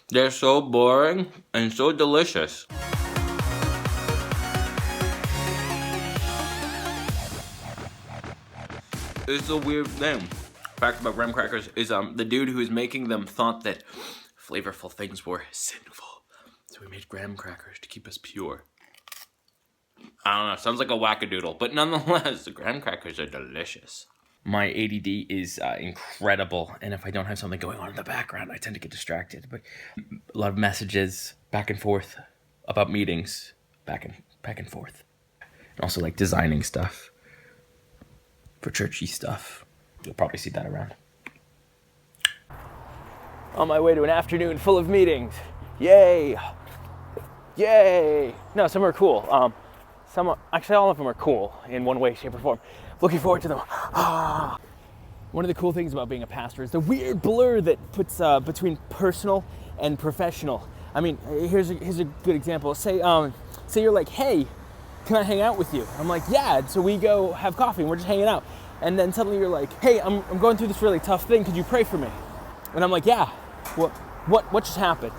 They're so boring and so delicious. It's a weird thing. Fact about graham crackers is the dude who is making them thought that flavorful things were sinful. So we made graham crackers to keep us pure. I don't know, sounds like a wackadoodle, but nonetheless, the graham crackers are delicious. My ADD is incredible, and if I don't have something going on in the background, I tend to get distracted. But a lot of messages back and forth about meetings, back and forth. And also like designing stuff for churchy stuff. You'll probably see that around. On my way to an afternoon full of meetings. Yay! Yay! No, some are cool. Actually, all of them are cool in one way, shape, or form. Looking forward to them. One of the cool things about being a pastor is the weird blur that puts between personal and professional. I mean, here's a good example. Say you're like, hey, can I hang out with you? I'm like, yeah. So we go have coffee and we're just hanging out. And then suddenly you're like, hey, I'm going through this really tough thing. Could you pray for me? And I'm like, yeah. What just happened?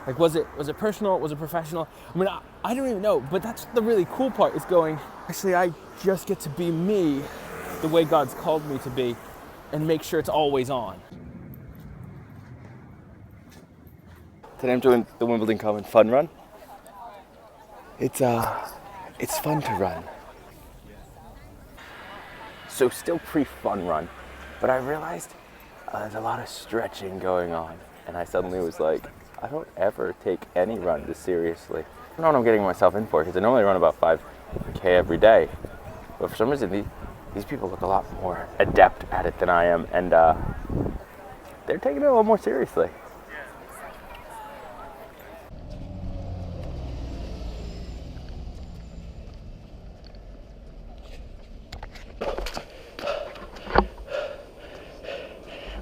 Like, was it personal? Was it professional? I mean, I don't even know, but that's the really cool part, is going, actually, I just get to be me the way God's called me to be and make sure it's always on. Today I'm doing the Wimbledon Common Fun Run. It's fun to run. So still pre-fun run, but I realized there's a lot of stretching going on, and I suddenly was like, I don't ever take any run this seriously. I don't know what I'm getting myself in for, because I normally run about 5K every day. But for some reason, these people look a lot more adept at it than I am, and they're taking it a little more seriously.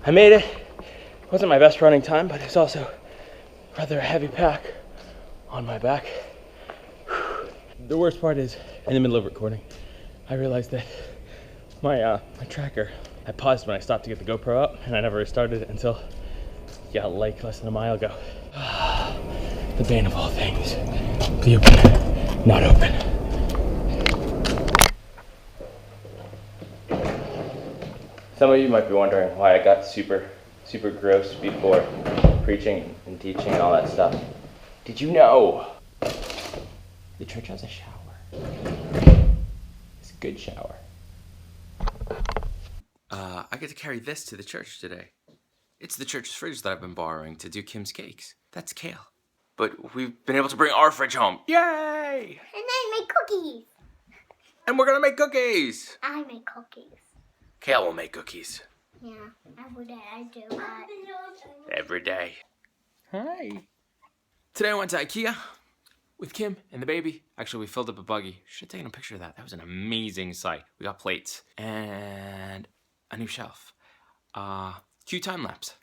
I made it. It wasn't my best running time, but it's also rather a heavy pack on my back. The worst part is, in the middle of recording, I realized that my tracker, I paused when I stopped to get the GoPro up, and I never restarted it until, like less than a mile ago. The bane of all things. Be open, not open. Some of you might be wondering why I got super gross before preaching and teaching and all that stuff. Did you know the church has a shower? It's a good shower. I get to carry this to the church today. It's the church's fridge that I've been borrowing to do Kim's cakes. That's kale. But we've been able to bring our fridge home. Yay! And I make cookies. And we're gonna make cookies. I make cookies. Kale will make cookies. Yeah, every day I do that. Every day. Hi. Today I went to IKEA with Kim and the baby. Actually, we filled up a buggy. Should have taken a picture of that. That was an amazing sight. We got plates and a new shelf. Cue time lapse.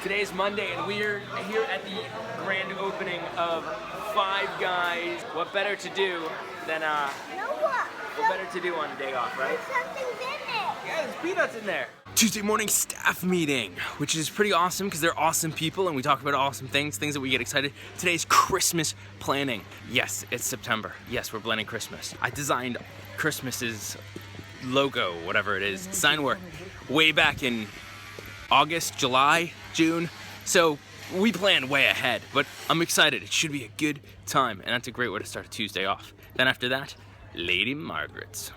Today's Monday, and we're here at the grand opening of Five Guys. What better to do than, what better to do on a day off, right? Something's in there. Yeah, there's peanuts in there. Tuesday morning staff meeting, which is pretty awesome because they're awesome people and we talk about awesome things that we get excited. Today's Christmas planning. Yes, it's September. Yes, we're planning Christmas. I designed Christmas's logo, whatever it is, sign work, way back in August, July, June. So we plan way ahead, but I'm excited. It should be a good time, and that's a great way to start a Tuesday off. Then after that, Lady Margaret's.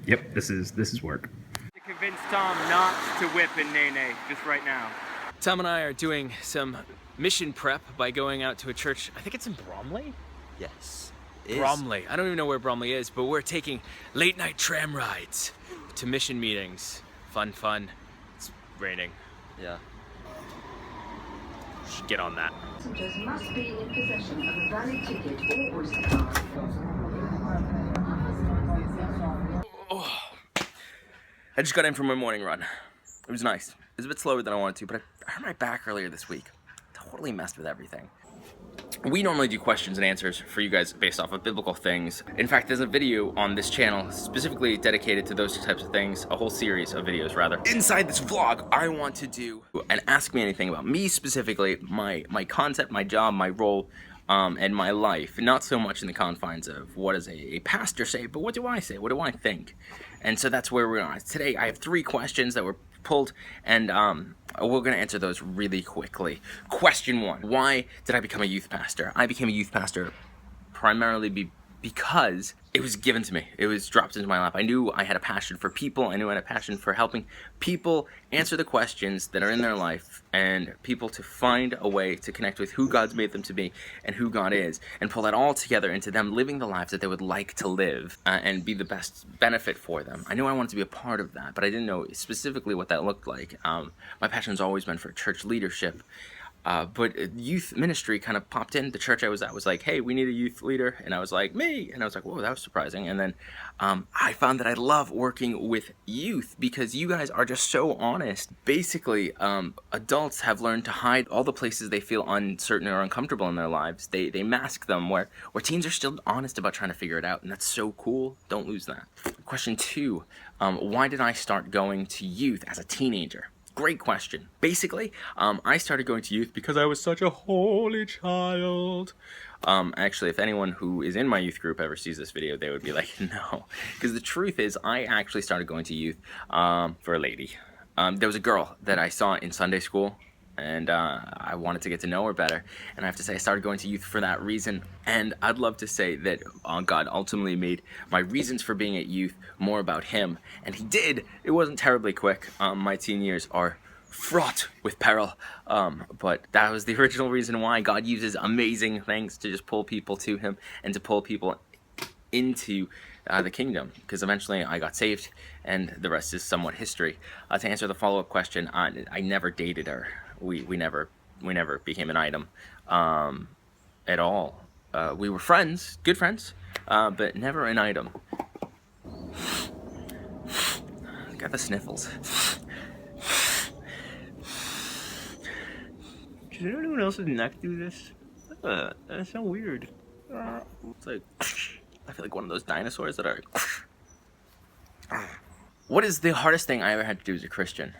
Yep, this is work. To convince Tom not to whip in Nene just right now. Tom and I are doing some mission prep by going out to a church. I think it's in Bromley? Yes. Bromley. I don't even know where Bromley is, but we're taking late night tram rides to mission meetings. Fun. It's raining. Yeah. Should get on that. Passengers must be in possession of a valid ticket or Oyster card. I just got in from my morning run. It was nice. It was a bit slower than I wanted to, but I hurt my back earlier this week. Totally messed with everything. We normally do questions and answers for you guys based off of biblical things. In fact, there's a video on this channel specifically dedicated to those types of things, a whole series of videos rather. Inside this vlog, I want to do and ask me anything about me specifically, my concept, my job, my role, and my life. Not so much in the confines of what does a pastor say, but what do I say? What do I think? And so that's where we're on. Today, I have 3 questions that were pulled, and we're going to answer those really quickly. Question 1, why did I become a youth pastor? I became a youth pastor primarily because it was given to me. It was dropped into my lap. I knew I had a passion for people. I knew I had a passion for helping people answer the questions that are in their life, and people to find a way to connect with who God's made them to be and who God is, and pull that all together into them living the lives that they would like to live and be the best benefit for them. I knew I wanted to be a part of that, but I didn't know specifically what that looked like. My passion's always been for church leadership. But youth ministry kind of popped in. The church I was at was like, hey, we need a youth leader. And I was like, me. And I was like, whoa, that was surprising. And then I found that I love working with youth because you guys are just so honest. Basically, adults have learned to hide all the places they feel uncertain or uncomfortable in their lives. They mask them where teens are still honest about trying to figure it out. And that's so cool. Don't lose that. Question 2, why did I start going to youth as a teenager? Great question. Basically, I started going to youth because I was such a holy child. Actually, if anyone who is in my youth group ever sees this video, they would be like, no. Because the truth is, I actually started going to youth for a lady. There was a girl that I saw in Sunday school, and I wanted to get to know her better. And I have to say, I started going to youth for that reason. And I'd love to say that God ultimately made my reasons for being at youth more about Him. And He did. It wasn't terribly quick. My teen years are fraught with peril. But that was the original reason why God uses amazing things to just pull people to Him and to pull people into the kingdom, because eventually I got saved, and the rest is somewhat history. To answer the follow-up question, I never dated her. We never became an item at all. We were friends, good friends, but never an item. Got the sniffles. Does anyone else's neck do this? That's so weird. It's like, I feel like one of those dinosaurs that are. What is the hardest thing I ever had to do as a Christian?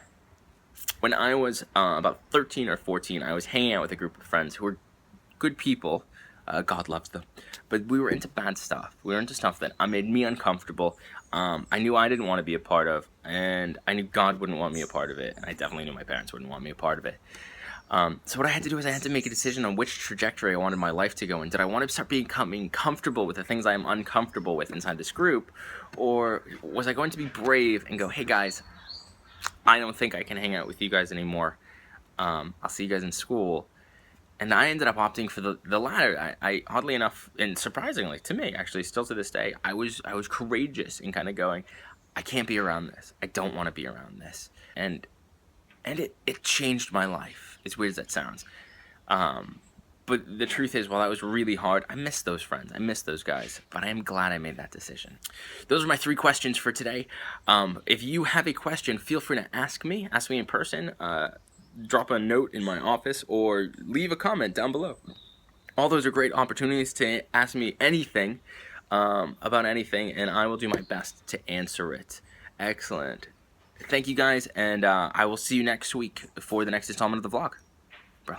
When I was about 13 or 14, I was hanging out with a group of friends who were good people. God loves them. But we were into bad stuff. We were into stuff that made me uncomfortable. I knew I didn't want to be a part of, and I knew God wouldn't want me a part of it. And I definitely knew my parents wouldn't want me a part of it. So what I had to do is I had to make a decision on which trajectory I wanted my life to go in. Did I want to start becoming comfortable with the things I am uncomfortable with inside this group? Or was I going to be brave and go, hey guys, I don't think I can hang out with you guys anymore. I'll see you guys in school. And I ended up opting for the latter. I oddly enough, and surprisingly to me, actually, still to this day, I was courageous in kind of going, I can't be around this. I don't want to be around this. And it changed my life, as weird as that sounds. But the truth is, while that was really hard, I miss those friends. I miss those guys. But I am glad I made that decision. Those are my 3 questions for today. If you have a question, feel free to ask me. Ask me in person. Drop a note in my office or leave a comment down below. All those are great opportunities to ask me anything about anything, and I will do my best to answer it. Excellent. Thank you guys, and I will see you next week for the next installment of the vlog. Bro.